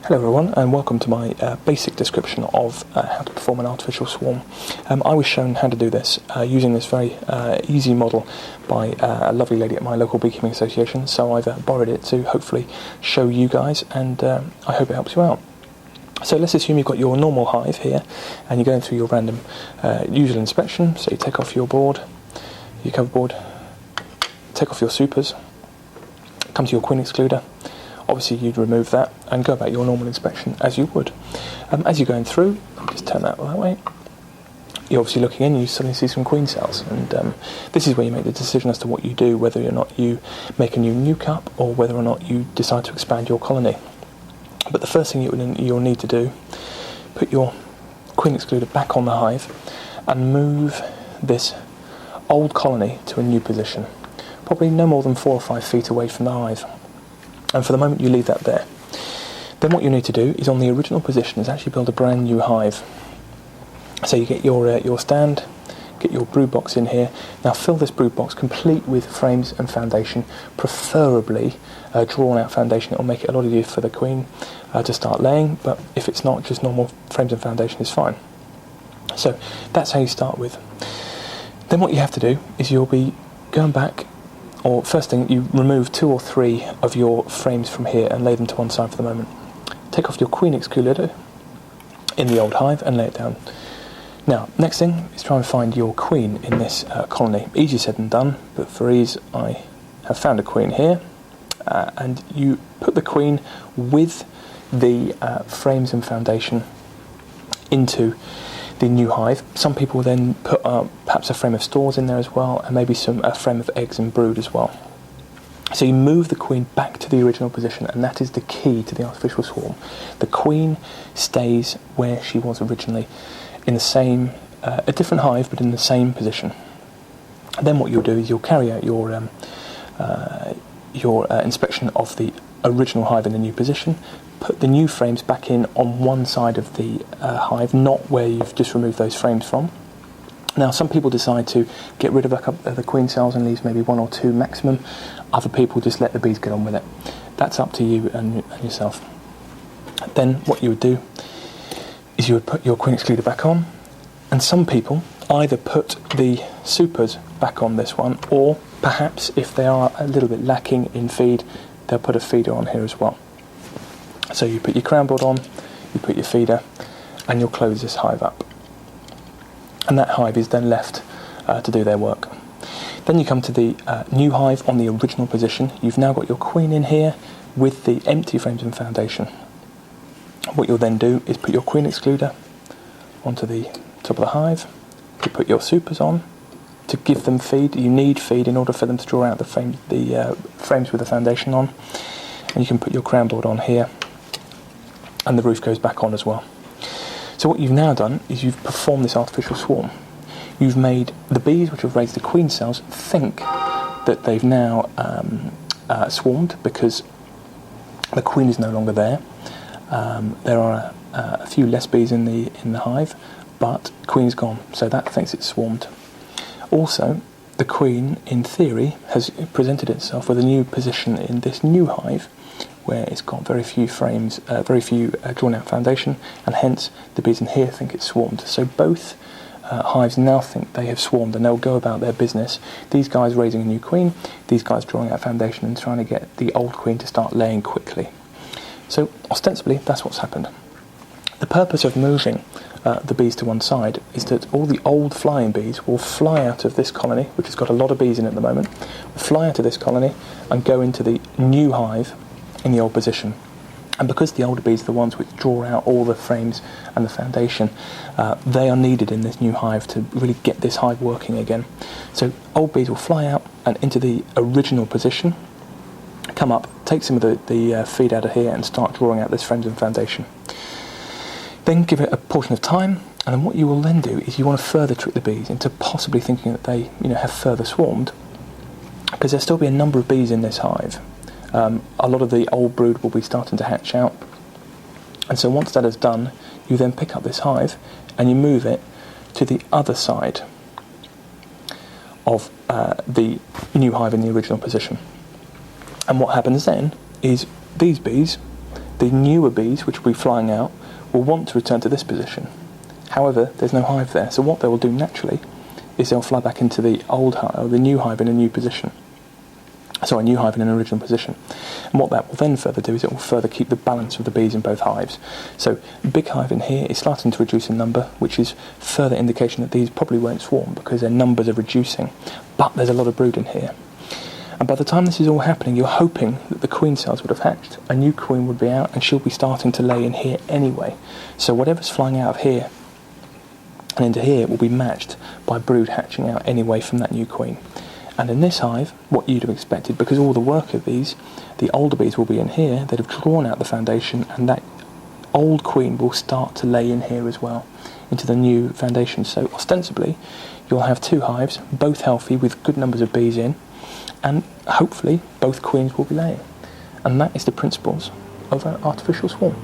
Hello everyone, and welcome to my basic description of how to perform an artificial swarm. I was shown how to do this using this very easy model by a lovely lady at my local beekeeping association, so I've borrowed it to hopefully show you guys, and I hope it helps you out. So let's assume you've got your normal hive here, and you're going through your random usual inspection. So you take off your board, your cover board, take off your supers, come to your queen excluder. Obviously you'd remove that and go about your normal inspection as you would. As you're going through, just turn that way, you're obviously looking in, you suddenly see some queen cells, and this is where you make the decision as to what you do, whether or not you make a new nuke up or whether or not you decide to expand your colony. But the first thing you'll need to do, put your queen excluder back on the hive and move this old colony to a new position, probably no more than 4 or 5 feet away from the hive. And for the moment you leave that there. Then what you need to do is, on the original position, is actually build a brand new hive. So you get your stand, get your brood box in here. Now fill this brood box complete with frames and foundation, preferably drawn out foundation. It will make it a lot easier for the queen to start laying, but if it's not, just normal frames and foundation is fine. So that's how you start with. Then what you have to do is you'll be going back, or first thing, you remove 2 or 3 of your frames from here and lay them to one side for the moment. Take off your queen excluder in the old hive and lay it down. Now, next thing is try and find your queen in this colony. Easier said than done, but for ease I have found a queen here, and you put the queen with the frames and foundation into the new hive. Some people then put perhaps a frame of stores in there as well, and maybe a frame of eggs and brood as well. So you move the queen back to the original position, and that is the key to the artificial swarm. The queen stays where she was originally, in the same, a different hive, but in the same position. And then what you'll do is you'll carry out your inspection of the original hive in the new position, put the new frames back in on one side of the hive, not where you've just removed those frames from. Now, some people decide to get rid of the queen cells and leave maybe 1 or 2 maximum. Other people just let the bees get on with it. That's up to you and yourself. Then what you would do is you would put your queen excluder back on, and some people either put the supers back on this one, or perhaps if they are a little bit lacking in feed, they'll put a feeder on here as well. So you put your crown board on, you put your feeder, and you'll close this hive up. And that hive is then left to do their work. Then you come to the new hive on the original position. You've now got your queen in here with the empty frames and foundation. What you'll then do is put your queen excluder onto the top of the hive. You put your supers on to give them feed. You need feed in order for them to draw out the frames with the foundation on. And you can put your crown board on here, and the roof goes back on as well. So what you've now done is you've performed this artificial swarm. You've made the bees, which have raised the queen cells, think that they've now swarmed, because the queen is no longer there. There are a few less bees in the hive, but the queen's gone, so that thinks it's swarmed. Also, the queen, in theory, has presented itself with a new position in this new hive, where it's got very few frames, very few drawn out foundation, and hence the bees in here think it's swarmed. So both hives now think they have swarmed, and they'll go about their business. These guys raising a new queen, these guys drawing out foundation and trying to get the old queen to start laying quickly. So ostensibly that's what's happened. The purpose of moving the bees to one side is that all the old flying bees will fly out of this colony, which has got a lot of bees in at the moment, will fly out of this colony and go into the new hive in the old position. And because the older bees are the ones which draw out all the frames and the foundation, they are needed in this new hive to really get this hive working again. So old bees will fly out and into the original position, come up, take some of the feed out of here and start drawing out this frames and foundation. Then give it a portion of time, and then what you will then do is you want to further trick the bees into possibly thinking that they have further swarmed, because there'll still be a number of bees in this hive. A lot of the old brood will be starting to hatch out, and so once that is done, you then pick up this hive and you move it to the other side of the new hive in the original position. And what happens then is these bees the newer bees, which will be flying out, will want to return to this position. However, there's no hive there, so what they will do naturally is they'll fly back into the old hive, or the new hive in a new position. Sorry, new hive in an original position. And what that will then further do is it will further keep the balance of the bees in both hives. So big hive in here is starting to reduce in number, which is further indication that these probably won't swarm because their numbers are reducing. But there's a lot of brood in here. And by the time this is all happening, you're hoping that the queen cells would have hatched. A new queen would be out and she'll be starting to lay in here anyway. So whatever's flying out of here and into here will be matched by brood hatching out anyway from that new queen. And in this hive, what you'd have expected, because all the work of these, the older bees will be in here, they'd have drawn out the foundation, and that old queen will start to lay in here as well, into the new foundation. So ostensibly, you'll have two hives, both healthy, with good numbers of bees in, and hopefully both queens will be laying. And that is the principles of an artificial swarm.